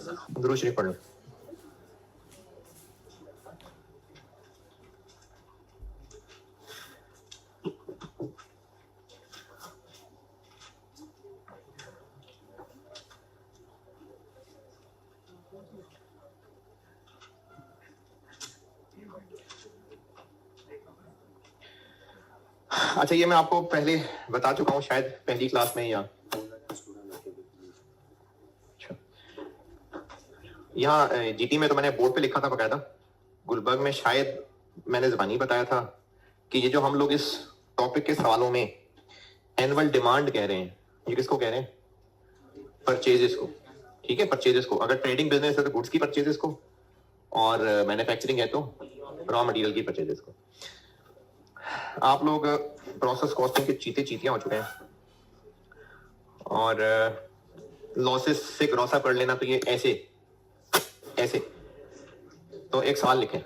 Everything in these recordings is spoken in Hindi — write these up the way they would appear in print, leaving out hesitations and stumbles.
दुरूद शरीफ पढ़ लो। अच्छा, ये मैं आपको पहले बता चुका हूँ शायद पहली क्लास में या यहाँ जीटी में तो मैंने बोर्ड पे लिखा था बकायदा। गुलबर्ग में शायद मैंने ज़बानी बताया था कि ये जो हम लोग इस टॉपिक के सवालों में एनुअल डिमांड कह रहे हैं, ये किसको कह रहे हैं? परचेजेस को। ठीक है, परचेजेस को। अगर ट्रेडिंग बिजनेस है तो गुड्स की परचेजेस को, और मैन्युफैक्चरिंग है तो रॉ मटेरियल की परचेजेस को। आप लोग प्रोसेस कॉस्टिंग के चीतियां हो चुके हैं, और लॉसेस से ग्रॉस अप कर लेना तो ये ऐसे ऐसे। तो एक सवाल लिखें,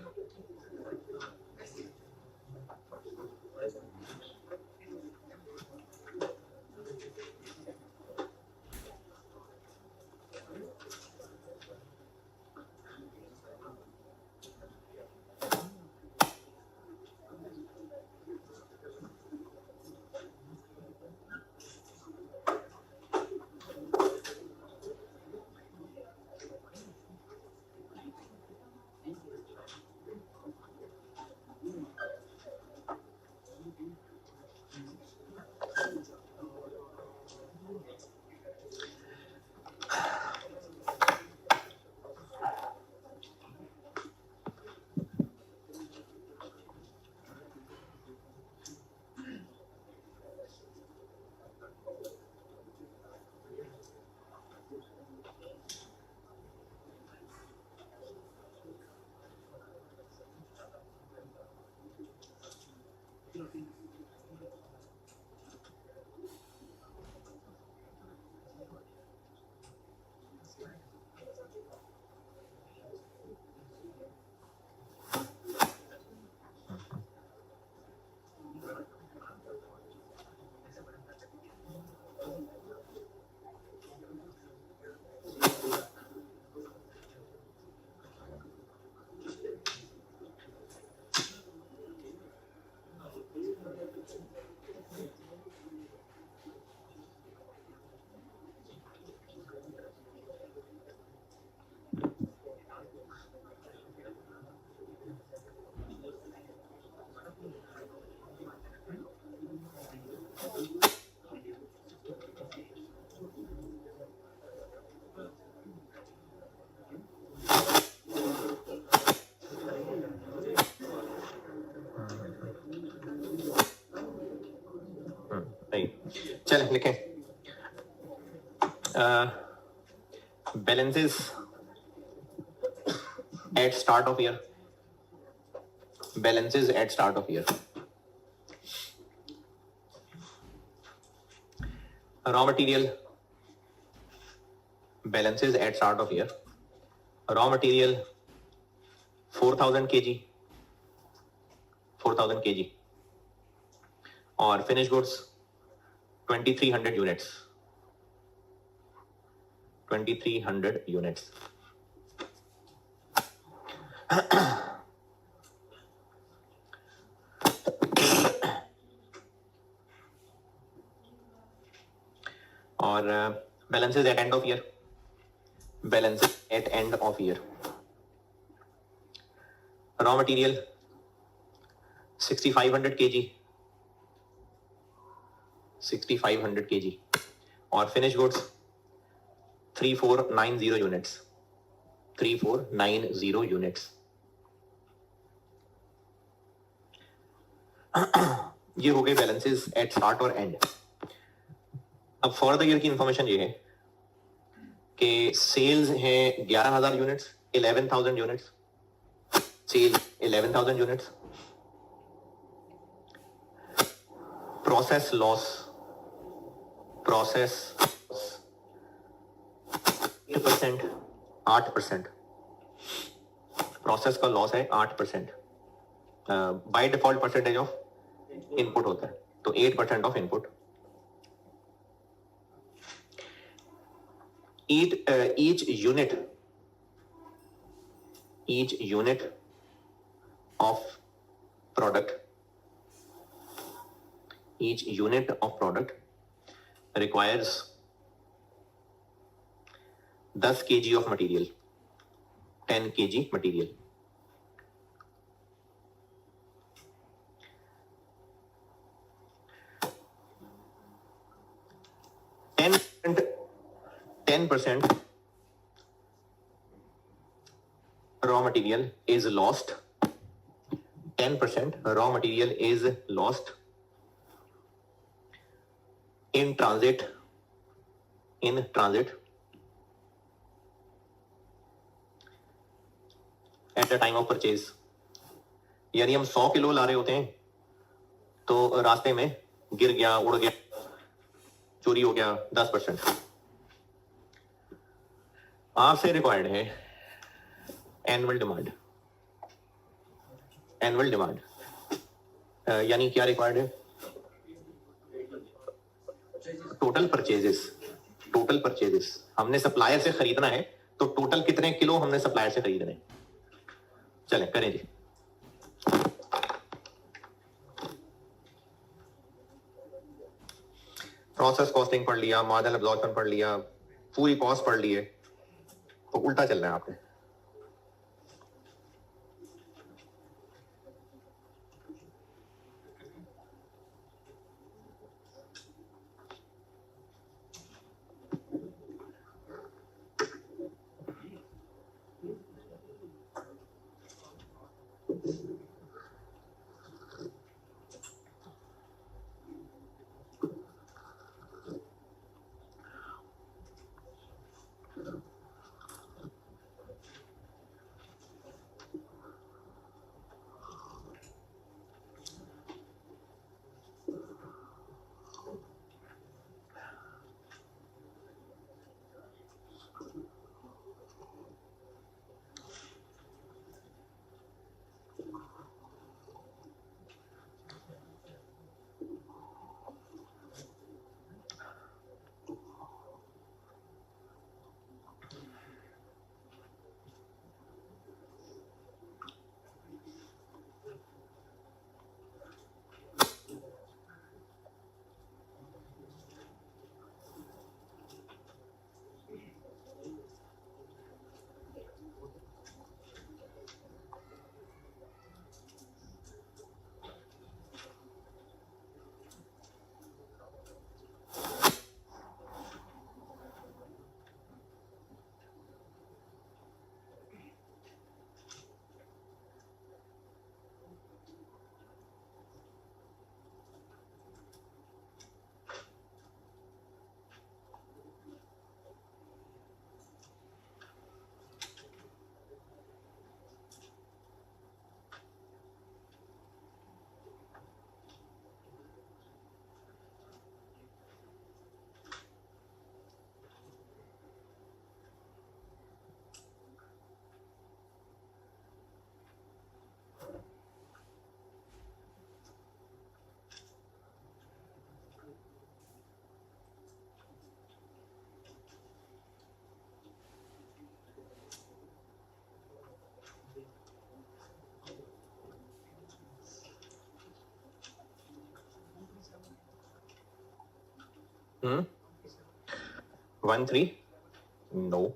चलें लिखें, balances at start of year. Balances at start of year. Raw material balances at start of year. Raw material 4000 kg, 4000 kg, और finished goods 2300 units, 2300 units. और balances at end of year. Balances at end of year. Raw material 6500 kg, 6500 kg, और finished goods 3490 units, 3490 units. ये हो गए बैलेंसेस एट स्टार्ट और एंड। अब फॉर द ईयर की इंफॉर्मेशन ये है कि सेल्स है 11000 units, 11000 units, sale 11000 units. Process loss 8%, 8%। Process का लॉस है 8%। By default percentage of input होता है, तो 8% of input. Each unit each unit of product requires 10 kg of material, 10 kg material. Ten percent raw material is lost. 10% raw material is lost in transit at the time of purchase. यानी हम 100 किलो ला रहे होते हैं तो रास्ते में गिर गया, उड़ गया, चोरी हो गया 10%। आपसे रिक्वायर्ड है एनुअल डिमांड। यानी क्या रिक्वायर्ड है? टोटल परचेजेस हमने सप्लायर से खरीदना है, तो टोटल कितने किलो हमने सप्लायर से खरीदने। चलें करें जी। प्रोसेस कॉस्टिंग पढ़ लिया, मार्जिनल अब्जॉर्प्शन पढ़ लिया, पूरी कॉस्ट पढ़ ली है, तो उल्टा चल रहा है आपने। Hmm? 1-3? No.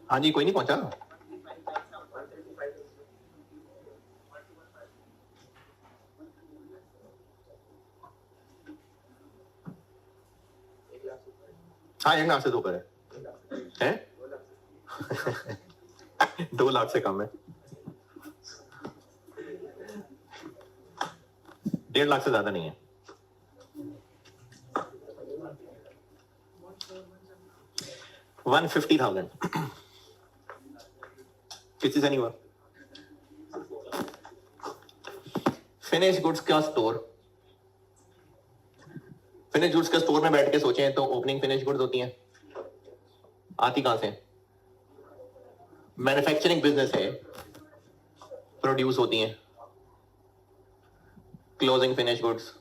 हाँ जी, कोई नहीं पहुंचा। हाँ, 1 लाख से तो ऊपर है 2 लाख से कम है, 1.5 लाख से ज्यादा नहीं है। $150,000 किसी से नहीं हुआ। फिनिश गुड्स का स्टोर, फिनिश गुड्स के स्टोर में बैठ के सोचें तो ओपनिंग फिनिश गुड्स होती हैं, आती कहां से? मैन्युफैक्चरिंग बिजनेस है, प्रोड्यूस होती हैं। क्लोजिंग फिनिश गुड्स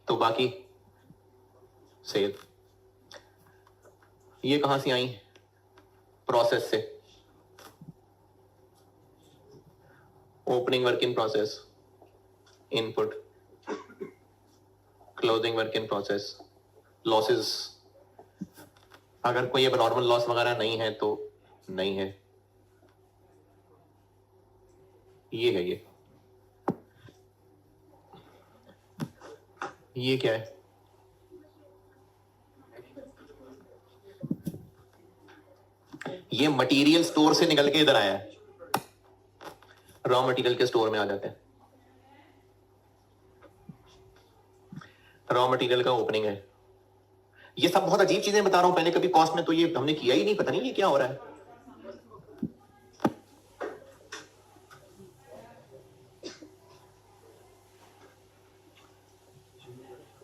तो बाकी सेल। ये कहां से आई? प्रोसेस से। Opening work in process, input, closing work in process, losses. अगर कोई अब नॉर्मल लॉस वगैरह नहीं है तो नहीं है। ये है ये क्या है? ये मटेरियल स्टोर से निकल के इधर आया है, रॉ मटेरियल के स्टोर में आ जाते हैं। रॉ मटेरियल का ओपनिंग है। ये सब बहुत अजीब चीजें बता रहा हूं, पहले कभी कॉस्ट में तो ये हमने किया ही नहीं, पता नहीं ये क्या हो रहा है।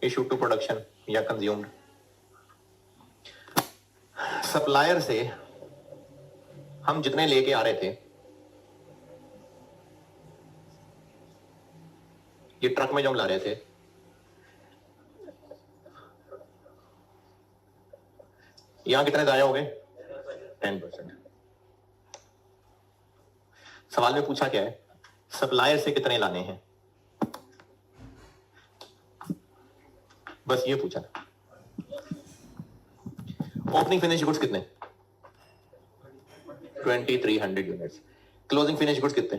इशू टू प्रोडक्शन या कंज्यूम्ड। सप्लायर से हम जितने लेके आ रहे थे, ये ट्रक में जो हम ला रहे थे, यहां कितने जाया हो गए? 10%। सवाल में पूछा क्या है? सप्लायर से कितने लाने हैं, बस ये पूछा। ओपनिंग फिनिश गुड्स कितने? 2300 यूनिट्स। क्लोजिंग फिनिश गुड्स कितने?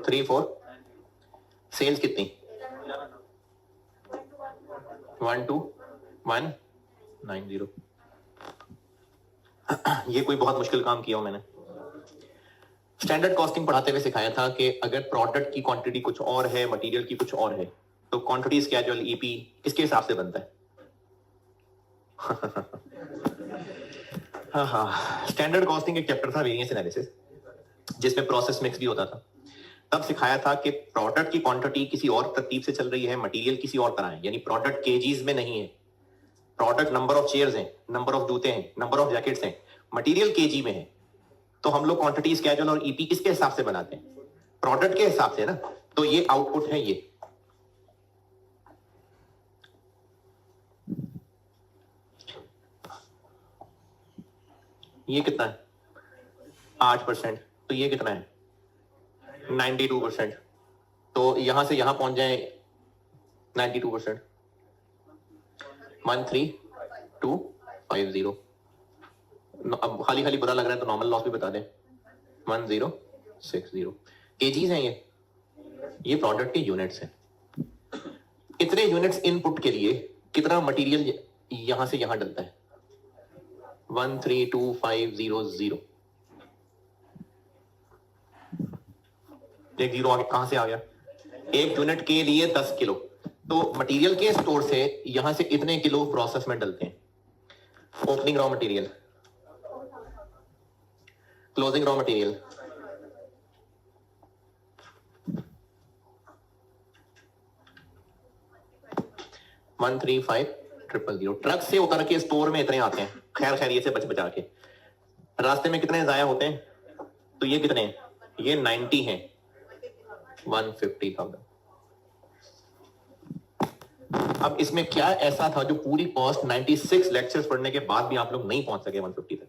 34। सेल्स कितनी? 12190। ये कोई बहुत मुश्किल काम किया हो मैंने। स्टैंडर्ड कॉस्टिंग पढ़ाते हुए सिखाया था कि अगर प्रोडक्ट की क्वांटिटी कुछ और है, मटेरियल की कुछ और है, तो क्वांटिटी स्केड्यूल ईपी इसके हिसाब से बनता है। हाँ, स्टैंडर्ड कॉस्टिंग एक चैप्टर था, वेरिएंस एनालिसिस, जिसमें प्रोसेस मिक्स भी होता था। तब सिखाया था कि प्रोडक्ट की क्वांटिटी किसी और तरतीब से चल रही है, मटेरियल किसी और तरह है, यानी प्रोडक्ट केजीज में नहीं है। प्रोडक्ट नंबर ऑफ चेयर्स हैं, नंबर ऑफ जूते हैं, नंबर ऑफ जैकेट्स हैं, मटेरियल केजी में है। तो हम लोग क्वांटिटी स्केड्यूल और ईपी किसके हिसाब से बनाते हैं? प्रोडक्ट के हिसाब से ना। तो ये आउटपुट है। ये कितना है? 8%। तो ये कितना है? 92%। तो यहां से यहां पहुंच जाए 92%। 13250। अब खाली खाली बुरा लग रहा है तो नॉर्मल लॉस भी बता दें। 1060 केजीज हैं ये प्रोडक्ट के यूनिट्स हैं। इतने यूनिट्स इनपुट के लिए कितना मटेरियल यहां से यहां डलता है? 132500। एक जीरो आगे कहां से आ गया? एक यूनिट के लिए 10 किलो। तो मटेरियल के स्टोर से यहां से इतने किलो प्रोसेस में डलते हैं। Opening raw material, closing raw material, one 13500। Truck से उतर के स्टोर में इतने आते हैं, खैर खैर ये से बच बचा के। रास्ते में कितने जाया होते हैं? तो ये कितने हैं? ये 90 हैं। 150,000। अब इसमें क्या ऐसा था जो पूरी कॉस्ट 96 लेक्चर्स पढ़ने के बाद भी आप लोग नहीं पहुंच सके 150 तक?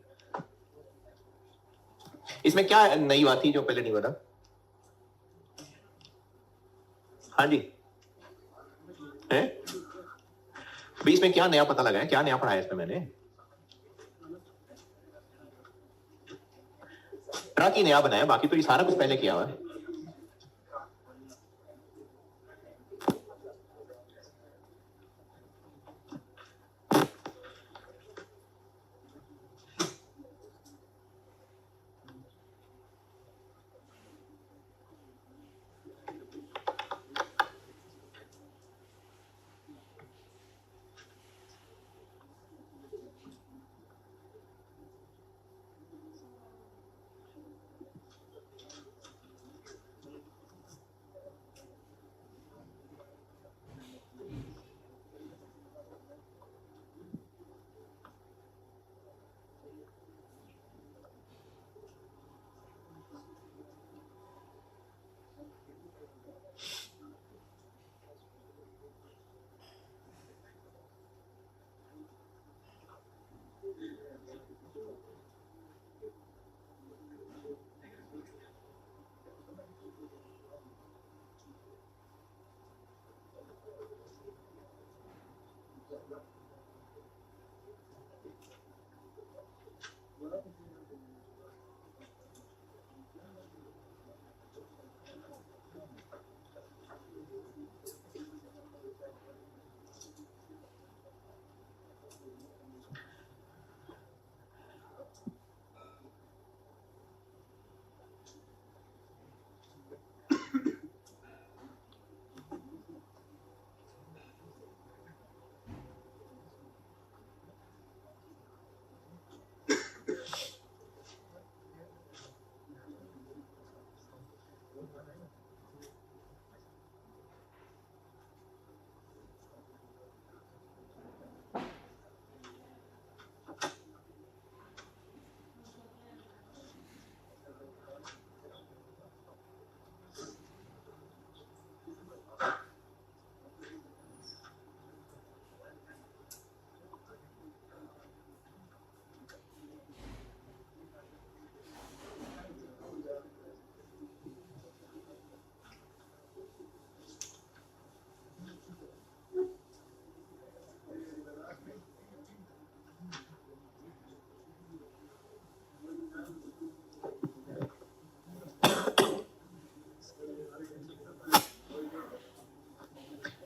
इसमें क्या नई बात थी जो पहले नहीं बता? हाँ जी, है बीच में क्या नया पता लगा है? क्या नया पढ़ाया इसमें मैंने? फर्क ही नया बनाया, बाकी तो ये सारा कुछ पहले किया हुआ है।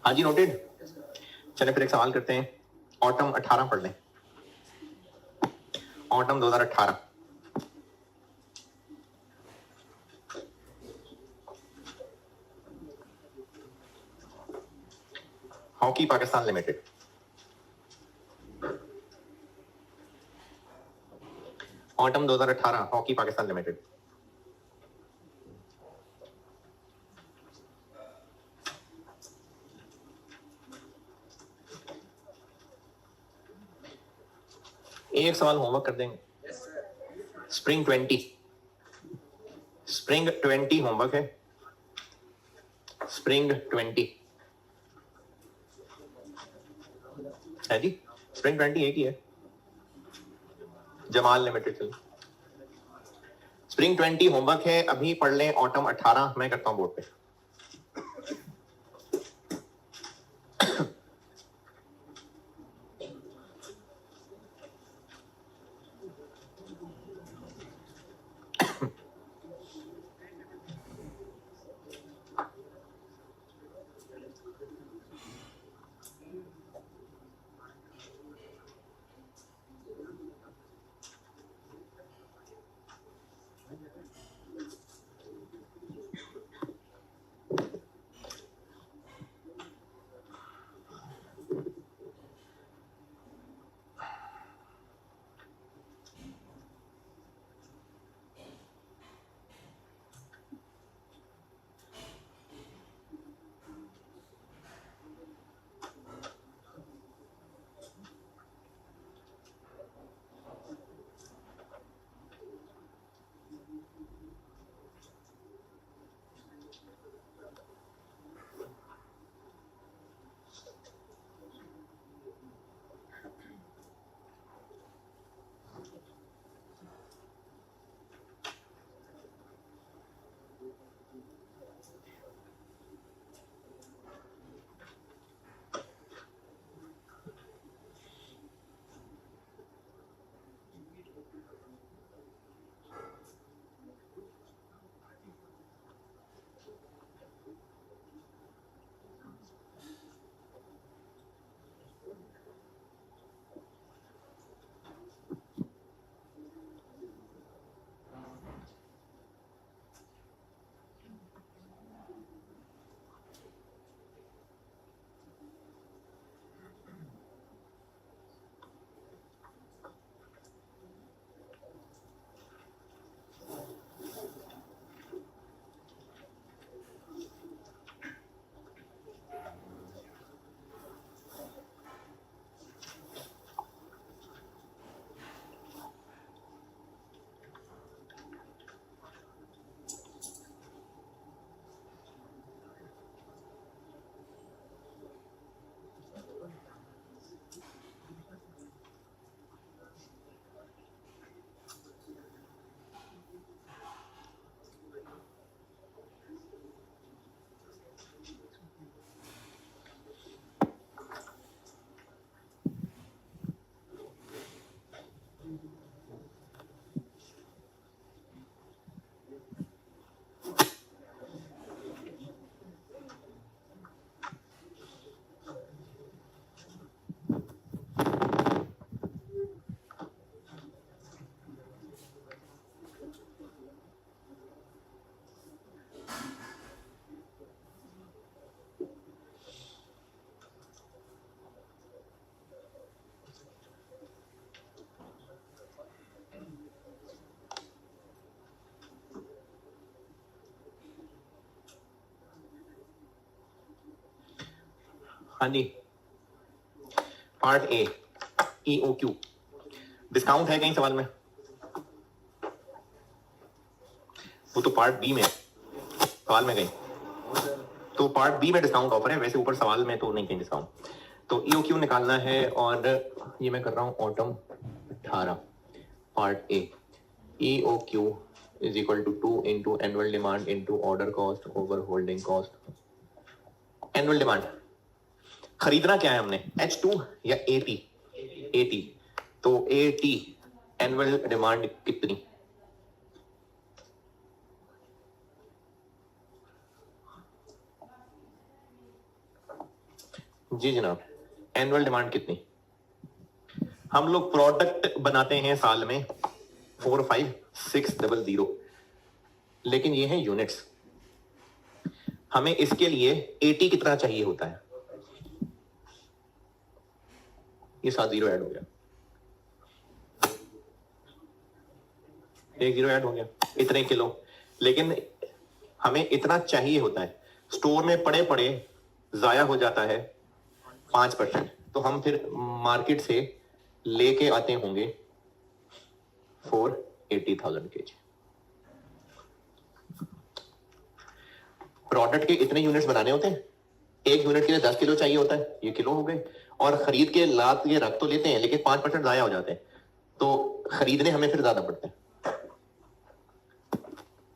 हाँ जी, नोटेड। चले फिर एक सवाल करते हैं। ऑटम 18 पढ़ लें। Autumn 2018। Hockey Pakistan limited. Autumn 2018 hockey Pakistan limited. एक सवाल होमवर्क कर देंगे। स्प्रिंग 20 होमवर्क है। स्प्रिंग 20 है जी। स्प्रिंग 20 एक ही है, जमाल लिमिटेड। चलिए स्प्रिंग 20 होमवर्क है, अभी पढ़ लें। ऑटम 18 मैं करता हूँ बोर्ड पे। हाँ जी, पार्ट ए EOQ डिस्काउंट है कहीं सवाल में? वो तो पार्ट बी में सवाल में कहीं, तो पार्ट बी में डिस्काउंट ऑफर है, वैसे ऊपर सवाल में तो नहीं कहीं डिस्काउंट। तो EOQ निकालना है और ये मैं कर रहा हूँ autumn 18 part A. EOQ is equal to 2 into annual demand into order cost over holding cost. Annual demand खरीदना क्या है हमने, H2 या AT? AT, तो AT एनुअल डिमांड कितनी? जी जनाब, एनुअल डिमांड कितनी? हम लोग प्रोडक्ट बनाते हैं साल में 45600, लेकिन ये है यूनिट्स। हमें इसके लिए AT कितना चाहिए होता है? ये 7 जीरो ऐड हो गया, एक जीरो ऐड हो गया, इतने किलो, लेकिन हमें इतना चाहिए होता है। स्टोर में पड़े पड़े जाया हो जाता है 5%, तो हम फिर मार्केट से लेके आते होंगे 480,000 kg। प्रोडक्ट के इतने यूनिट्स बनाने होते हैं, एक यूनिट के लिए 10 किलो चाहिए होता है, ये किलो हो गए, और खरीद के लाद के रख तो लेते हैं, लेकिन 5% जाया हो जाते हैं, तो खरीदने हमें फिर ज्यादा पड़ते हैं।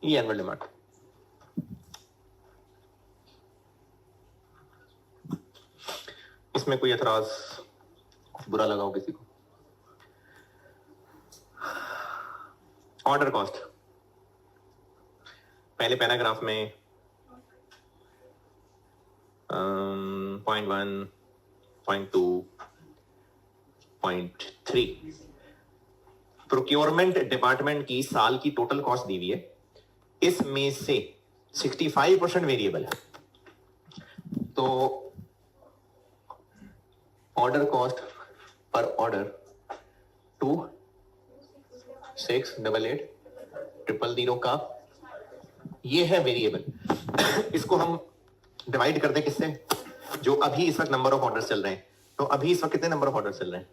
ये एनुअल डिमांड। इसमें कोई एतराज बुरा लगा हो किसी को? ऑर्डर कॉस्ट पहले पैराग्राफ में 0.1, 0.2, 0.3 प्रोक्योरमेंट डिपार्टमेंट की साल की टोटल कॉस्ट दी हुई है, इसमें से 65% वेरिएबल है, तो ऑर्डर कॉस्ट पर ऑर्डर 268800 का ये है वेरिएबल। इसको हम डिवाइड कर दें किससे, जो अभी इस वक्त नंबर ऑफ ऑर्डर चल रहे हैं। तो अभी इस वक्त कितने नंबर ऑफ ऑर्डर चल रहे हैं?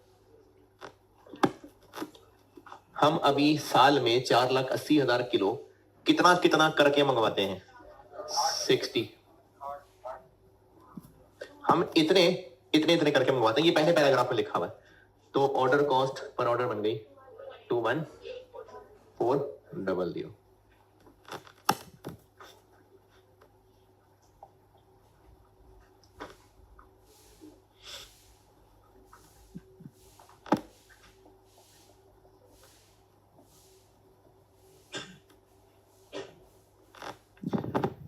हम अभी साल में 4,80,000 किलो कितना कितना करके मंगवाते हैं? 60। हम इतने इतने इतने करके मंगवाते हैं, ये पहले पैराग्राफ में लिखा हुआ है। तो ऑर्डर कॉस्ट पर ऑर्डर बन गई 21,400।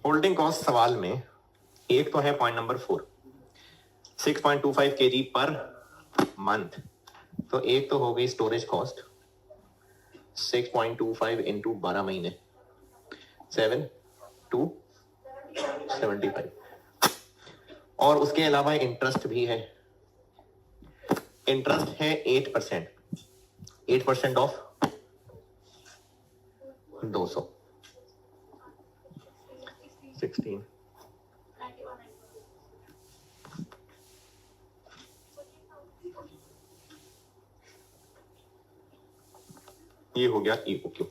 होल्डिंग कॉस्ट सवाल में एक तो है point number 4, 6.25 kg per month, तो एक तो हो गई स्टोरेज कॉस्ट 6.25 इंटू 12 महीने 7,275, और उसके अलावा इंटरेस्ट भी है। इंटरेस्ट है 8%, 8% ऑफ 200, 16, ये हो गया EOQ।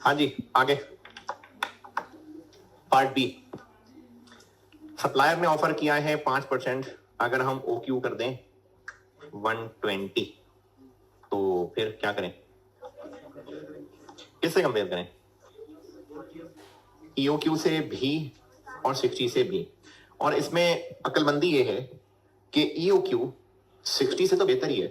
हाँ जी, आगे पार्ट बी। सप्लायर ने ऑफर किया है 5%, अगर हम OQ कर दें 120 तो फिर क्या करें, किससे कंपेयर करें? EOQ से भी और 60 से भी। और इसमें अक्लमंदी ये है कि EOQ 60 से तो बेहतर ही है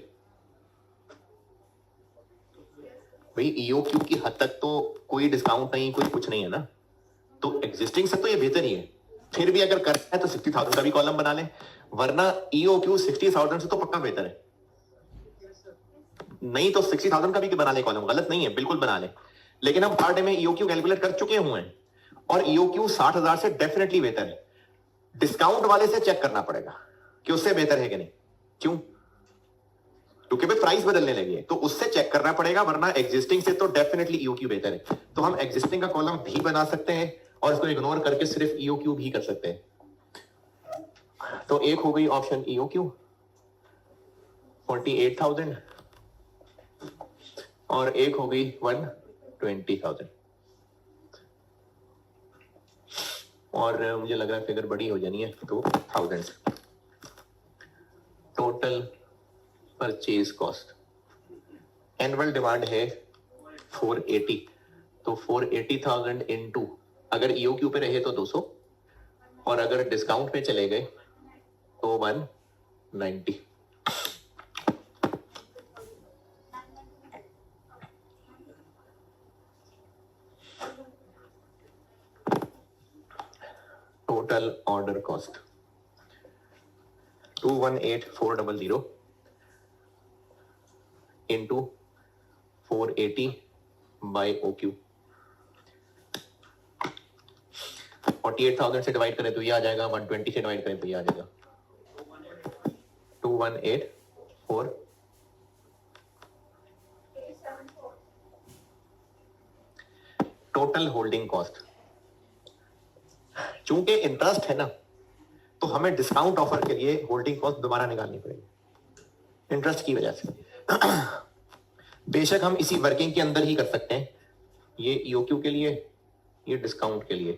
भाई। EOQ की हद तक तो कोई डिस्काउंट नहीं, कोई कुछ नहीं है ना, तो एग्जिस्टिंग से तो ये बेहतर ही है। फिर भी अगर करना है तो 60,000 का भी कॉलम बना लें, वरना EOQ 60,000 से तो पक्का बेहतर है। नहीं तो 60,000 का भी बना ले कॉलम, गलत नहीं है, बिल्कुल बना ले। लेकिन हम पार्ट ए में EOQ कैलकुलेट कर चुके हुए हैं और EOQ 60,000 से डेफिनेटली बेहतर है। डिस्काउंट वाले से चेक करना पड़ेगा कि उससे बेहतर है कि नहीं। क्यों? क्योंकि भाई प्राइस बदलने लगी है, तो उससे चेक करना पड़ेगा, वरना एग्जिस्टिंग से तो डेफिनेटली EOQ बेहतर है। तो हम एग्जिस्टिंग का कॉलम भी बना सकते हैं और इसको इग्नोर करके सिर्फ EOQ भी कर सकते हैं। तो एक हो गई ऑप्शन EOQ 48,000 और एक हो गई 120,000। और मुझे लग रहा है फिगर बड़ी हो जानी है तो 1000। Total purchase cost, annual demand है 480, तो 480,000 इनटू, अगर EOQ पे रहे तो 200 और अगर डिस्काउंट पे चले गए तो 190। Total order cost 218,400 into 480 by OQ। 48,000 से डिवाइड करें तो ये आ जाएगा, 120 से डिवाइड करें तो ये आ जाएगा 2184। टोटल होल्डिंग कॉस्ट, चूंकि इंटरेस्ट है ना, तो हमें डिस्काउंट ऑफर के लिए होल्डिंग कॉस्ट दोबारा निकालनी पड़ेगी इंटरेस्ट की वजह से। बेशक हम इसी वर्किंग के अंदर ही कर सकते हैं, ये EOQ के लिए, ये डिस्काउंट के लिए,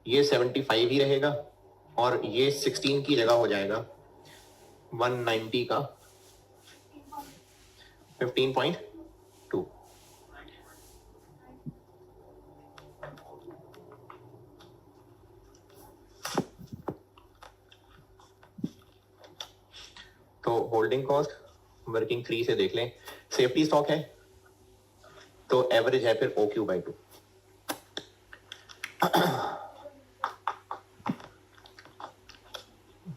ये 75 ही रहेगा और ये 16 की जगह हो जाएगा 190 का 15.2। तो होल्डिंग कॉस्ट वर्किंग 3 से देख लें, सेफ्टी स्टॉक है तो एवरेज है फिर OQ/2।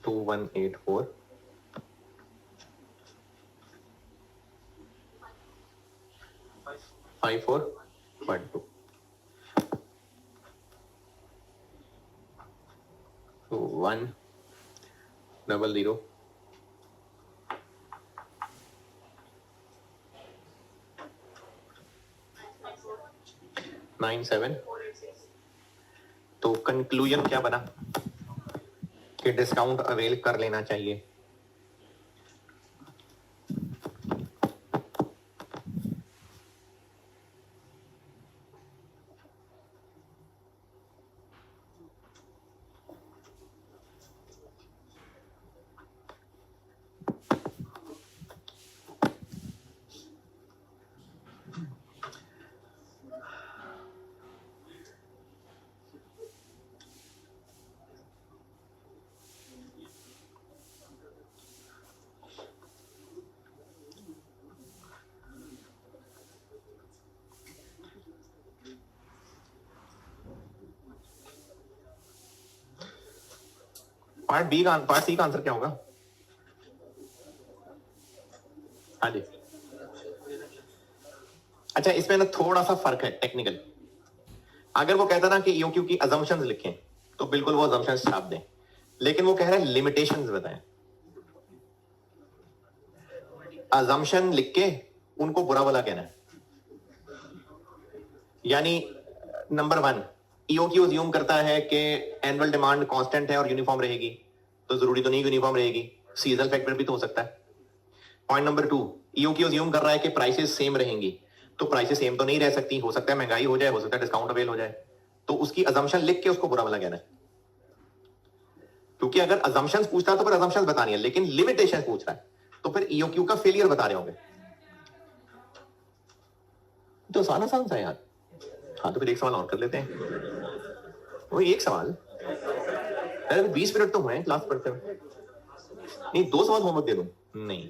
2184 54.2 तो 100 97। तो कंक्लूजन क्या बना कि डिस्काउंट अवेल कर लेना चाहिए। पार्ट सी का आंसर क्या होगा? हाँ जी, अच्छा इसमें ना थोड़ा सा फर्क है टेक्निकल। अगर वो कहता ना कि EOQ की अजम्पशंस लिखें तो बिल्कुल वो अजम्पशंस छाप दें, लेकिन वो कह रहे हैं लिमिटेशंस बताएं। अजम्पशन लिख के उनको बुरा भला कहना है, यानी नंबर 1 EOQ अज्यूम करता है कि एनुअल डिमांड कांस्टेंट है और यूनिफॉर्म रहेगी, तो जरूरी तो नहीं यूनिफॉर्म रहेगी, सीजनल फैक्टर भी तो हो सकता है। पॉइंट नंबर 2 EOQ अज्यूम कर रहा है कि प्राइसेस सेम रहेंगी, तो प्राइसेस सेम तो नहीं रह सकती, हो सकता है महंगाई हो जाए, हो सकता है डिस्काउंट अवेल हो जाए, तो उसकी अजम्पशन लिख के उसको बुरा भला कहना है। क्योंकि अगर अजम्पशंस पूछता है तो फिर अजम्पशंस बतानी है, लेकिन लिमिटेशन पूछ रहा है तो फिर ईओक्यू का फेलियर बता रहे होंगे। तो आसान आसान सा यार। हाँ तो फिर एक सवाल और कर लेते हैं। वो एक सवाल, अरे 20 मिनट तो हुए हैं क्लास पढ़ते हुए। नहीं 2 सवाल होमवर्क दे दूं? नहीं।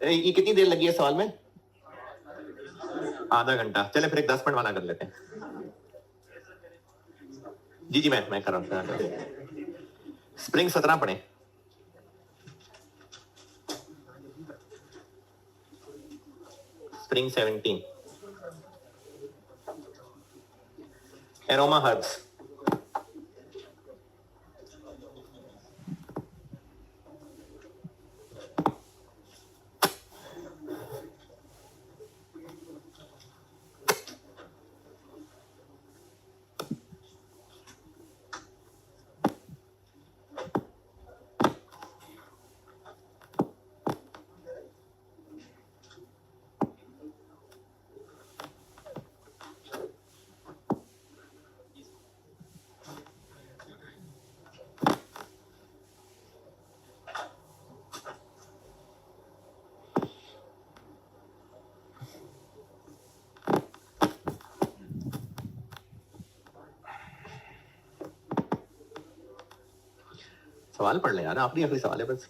ये कितनी देर लगी है सवाल में? आधा घंटा। चले फिर एक 10 मिनट वाला कर लेते हैं। जी जी मैं कर रहा हूँ। स्प्रिंग 17 पढ़े। Spring 17 aroma herbs. सवाल पढ़ लें यार, आखिरी सवाल है बस।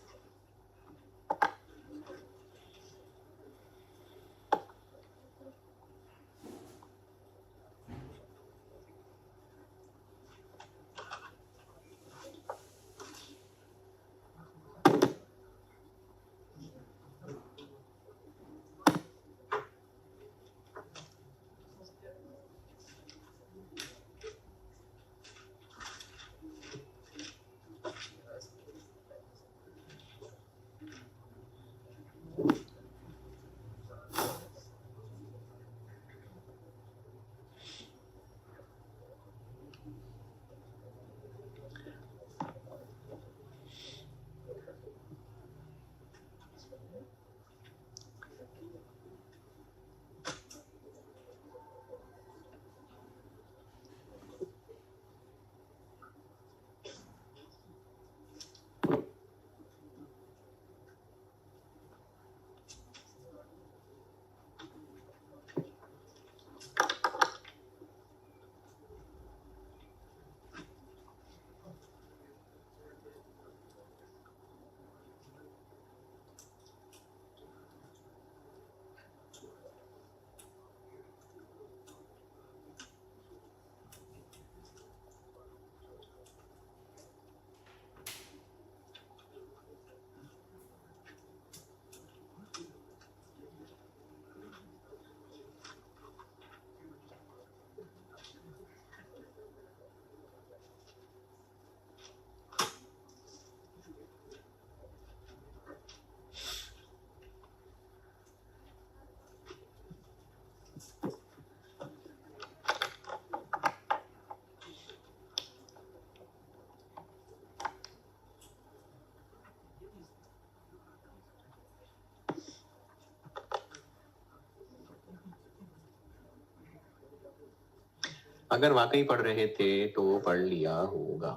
अगर वाकई पढ़ रहे थे तो पढ़ लिया होगा।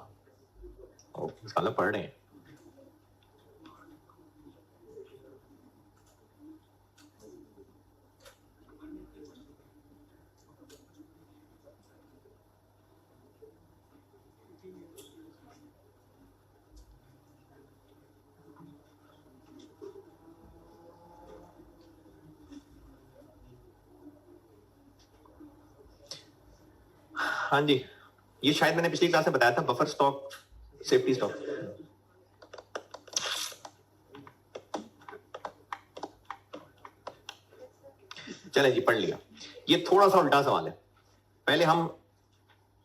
साला पढ़ रहे हैं। हाँ जी, ये शायद मैंने पिछली क्लास में बताया था, बफर स्टॉक, सेफ्टी स्टॉक। चले जी, पढ़ लिया। ये थोड़ा सा उल्टा सवाल है। पहले हम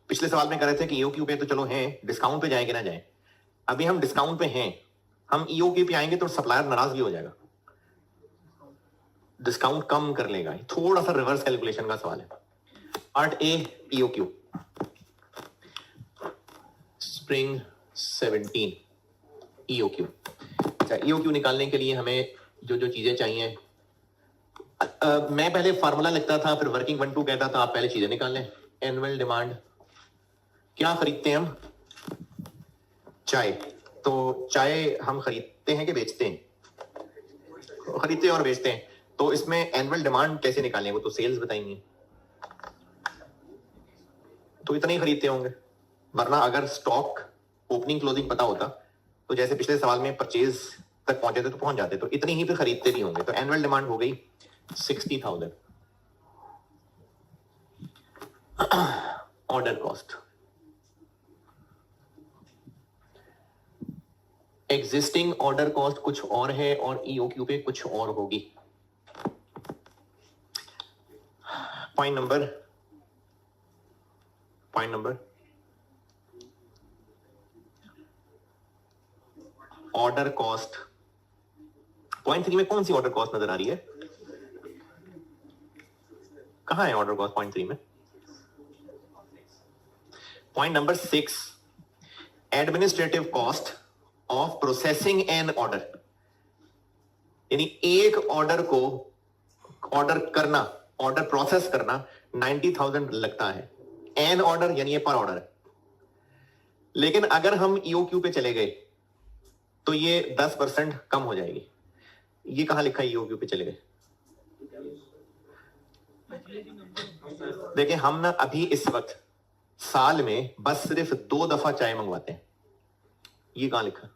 पिछले सवाल में कर रहे थे कि ईओक्यू पे तो चलो हैं, डिस्काउंट पे जाए कि ना जाए। अभी हम डिस्काउंट पे हैं, हम ईओक्यू पे आएंगे तो सप्लायर नाराज भी हो जाएगा, डिस्काउंट कम कर लेगा। थोड़ा सा रिवर्स कैलकुलेशन का सवाल है। Part A, EOQ spring 17 EOQ. अच्छा, ईओक्यू निकालने के लिए हमें जो जो चीजें चाहिए मैं पहले फार्मूला लिखता था, फिर वर्किंग 1-2 कहता था, आप पहले चीजें निकाल लें। एनुअल डिमांड, क्या खरीदते हैं हम? चाय। तो चाय हम खरीदते हैं कि बेचते हैं? खरीदते हैं और बेचते हैं। तो इसमें एनुअल डिमांड कैसे निकालें? वो तो सेल्स बताएंगे, तो इतने ही खरीदते होंगे। वरना अगर स्टॉक ओपनिंग क्लोजिंग पता होता तो जैसे पिछले सवाल में परचेज तक पहुंचे थे तो पहुंच जाते, तो इतनी ही फिर खरीदते भी होंगे। तो एनुअल डिमांड हो गई 60,000। Order cost, existing order cost कुछ और है और ईओक्यू पे कुछ और होगी। Point number order cost. Point 3 में कौन सी ऑर्डर कॉस्ट नजर आ रही है? कहां है ऑर्डर कॉस्ट पॉइंट 3 में? Point number 6, administrative cost of processing an order. यानी एक ऑर्डर को ऑर्डर प्रोसेस करना 90,000 लगता है। एन ऑर्डर यानी ये पर ऑर्डर है। लेकिन अगर हम ईओक्यू पे चले गए तो ये 10% कम हो जाएगी। ये कहां लिखा है ईओक्यू पे चले गए? देखिए हम ना अभी इस वक्त साल में बस सिर्फ 2 दफा चाय मंगवाते हैं। ये कहां लिखा?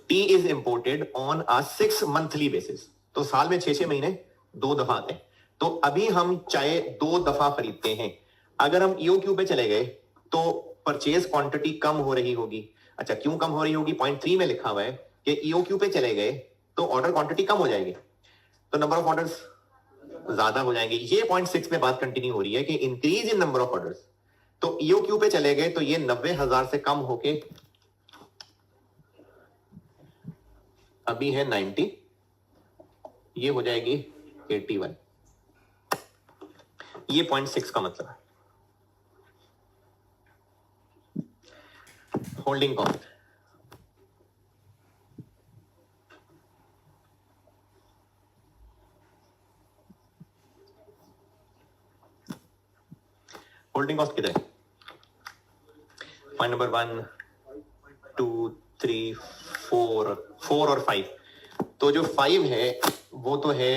T is imported on a 6 monthly basis. तो साल में 6-6 महीने 2 दफा आते हैं। तो अभी हम चाय 2 दफा खरीदते हैं। अगर हम ईओक्यू पे चले गए तो परचेज क्वांटिटी कम हो रही होगी। अच्छा, क्यों कम हो रही होगी? पॉइंट 3 में लिखा हुआ है कि ईओक्यू पे चले गए तो ऑर्डर क्वांटिटी कम हो जाएगी, तो नंबर ऑफ ऑर्डर्स ज्यादा हो जाएंगे। ये पॉइंट 6 में बात कंटिन्यू हो रही है कि increase in number of orders. तो ईओक्यू पे चले गए तो ये 90,000 से कम होके अभी है 90, ये हो जाएगी 81। ये पॉइंट 6 का मतलब है। होल्डिंग कॉस्ट, होल्डिंग कॉस्ट कितना है? पॉइंट नंबर 1, 2, 3, 4 और 5। तो जो 5 है वो तो है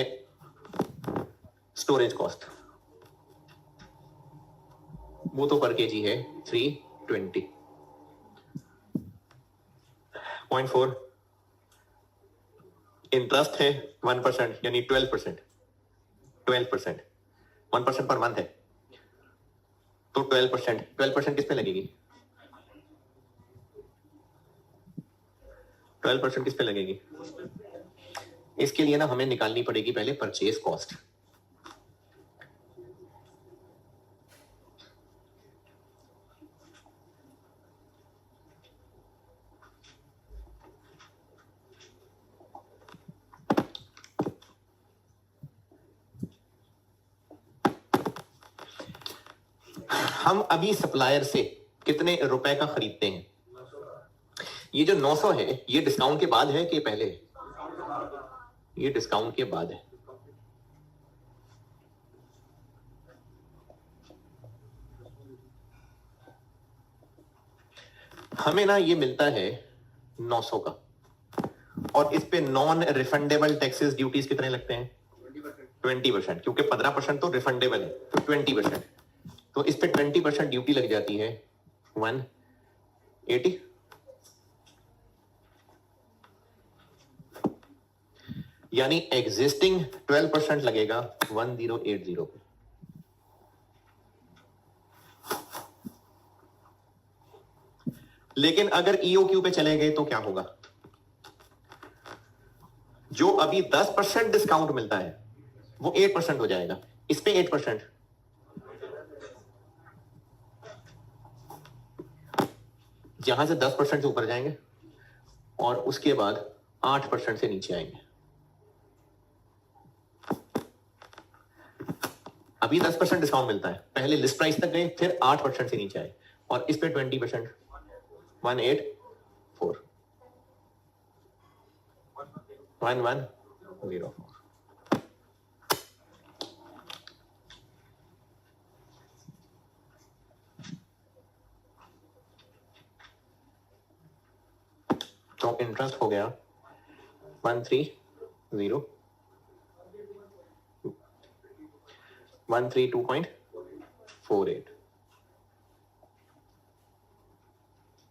स्टोरेज कॉस्ट, वो तो पर केजी है 320। पॉइंट 4 इंटरेस्ट है 1% यानी 12%। 1% पर मंथ है तो 12% किस पे लगेगी? 12% किस पे लगेगी? इसके लिए ना हमें निकालनी पड़ेगी पहले परचेज कॉस्ट। हम अभी सप्लायर से कितने रुपए का खरीदते हैं? ये जो 900 है ये डिस्काउंट के बाद है कि पहले? ये डिस्काउंट के बाद है। हमें ना ये मिलता है 900 का, और इस पे नॉन रिफंडेबल टैक्सेस ड्यूटीज कितने लगते हैं? 20%, क्योंकि 15% तो रिफंडेबल है, तो 20%। तो इस पे 20% ड्यूटी लग जाती है 180। यानी एग्जिस्टिंग 12% लगेगा 1080 पे। लेकिन अगर ईओक्यू पे चले गए तो क्या होगा? जो अभी 10% डिस्काउंट मिलता है वो 8% हो जाएगा। इस पे 8%, जहां से 10% से ऊपर जाएंगे और उसके बाद 8% से नीचे आएंगे। अभी 10% डिस्काउंट मिलता है, पहले लिस्ट प्राइस तक गए, फिर 8% से नीचे आए, और इस पे 20%, 184, 11 04। तो इंटरेस्ट हो गया 132.48।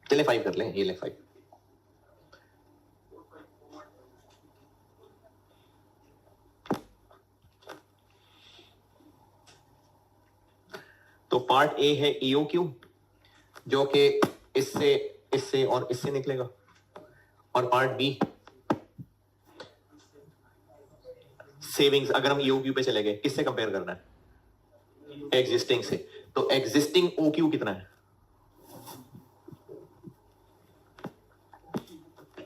चले 5 कर लें, ये ले 5। तो पार्ट ए है EOQ जो कि इससे इससे और इससे निकलेगा, और पार्ट बी सेविंग्स। अगर हम EOQ पे चले गए, किससे कंपेयर करना है? एग्जिस्टिंग से। तो एग्जिस्टिंग OQ कितना है?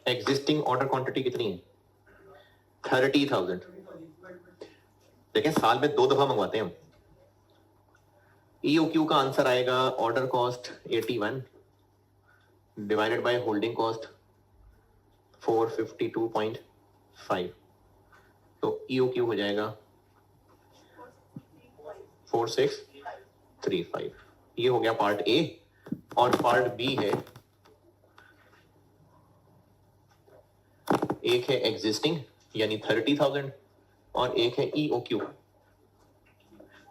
एग्जिस्टिंग ऑर्डर क्वांटिटी कितनी है? 30,000। देखें साल में 2 दफा मंगवाते हैं हम। EOQ का आंसर आएगा order cost 81 divided by holding cost 452.5। तो EOQ हो जाएगा 4635। ये हो गया पार्ट ए। और पार्ट बी है, एक है एग्जिस्टिंग यानी 30,000 और एक है EOQ।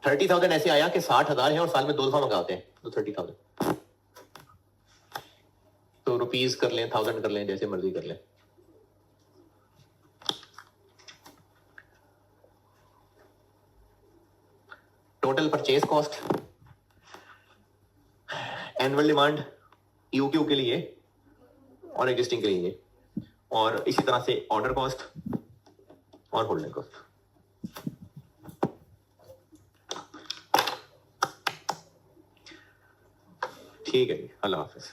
30,000 ऐसे आया कि 60,000 है और साल में 2 दफा मंगाते हैं, तो 30,000। तो रुपीज कर लें, 1000 कर लें, जैसे मर्जी कर लें। Total purchase cost annual demand EOQ के लिए और एग्जिस्टिंग के लिए, और इसी तरह से ऑर्डर कॉस्ट और होल्डिंग कॉस्ट। ठीक है जी, अल्लाह हाफिज।